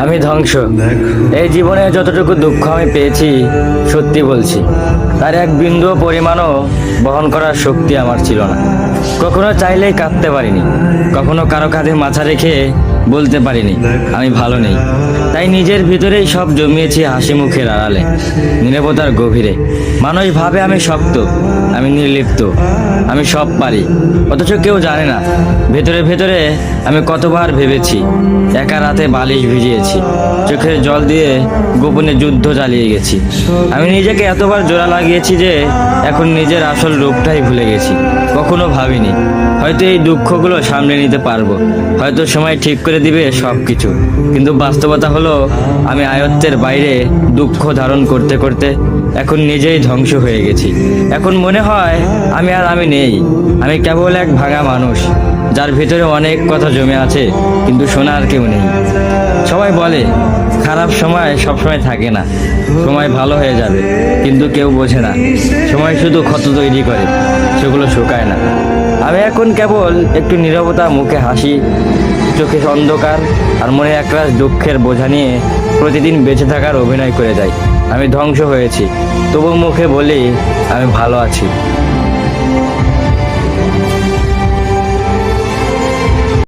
আমি ধ্বংস। এই জীবনে যতটুকু দুঃখ আমি পেয়েছি, সত্যি বলছি, তার এক বিন্দু পরিমাণও বহন করার শক্তি আমার ছিল না। কখনো চাইলেই কাঁদতে পারিনি, কখনো কারো কাঁধে মাথা রেখে বলতে পারিনি আমি ভালো নেই। তাই নিজের ভিতরেই সব জমিয়েছি হাসি মুখের আড়ালে, নীরবতার গভীরে। মানুষ ভাবে আমি শক্ত, আমি নির্লিপ্ত, আমি সব পারি, অথচ কেউ জানে না ভেতরে ভেতরে আমি কতবার ভেবেছি, একা রাতে বালিশ ভিজিয়েছি, চোখের জল দিয়ে গোপনে যুদ্ধ চালিয়ে গেছি। আমি নিজেকে এতবার জোড়া লাগিয়েছি যে এখন নিজের আসল রূপটাই ভুলে গেছি। কখনো ভাবিনি হয়তো এই দুঃখগুলো সামলে নিতে পারবো, হয়তো সময় ঠিক করে দিবে সব কিছু। কিন্তু বাস্তবতা হলো আমি আয়ত্তের বাইরে দুঃখ ধারণ করতে করতে এখন নিজেই ধ্বংস হয়ে গেছি। এখন মনে হয় আমি নেই, আমি কেবল এক ভাঙা মানুষ, যার ভিতরে অনেক কথা জমে আছে কিন্তু শোনার কেউ নেই। সবাই বলে খারাপ সময় সবসময় থাকে না, সময় ভালো হয়ে যাবে, কিন্তু কেউ বোঝে না সময় শুধু ক্ষত তৈরি করে, সেগুলো শুকায় না। আমি এখন কেবল একটু নীরবতা, মুখে হাসি, চোখে অন্ধকার আর মনে একরাশ দুঃখের বোঝা নিয়ে প্রতিদিন বেঁচে থাকার অভিনয় করে যাই। আমি ধ্বংস হয়েছি, তবু মুখে বলি আমি ভালো আছি।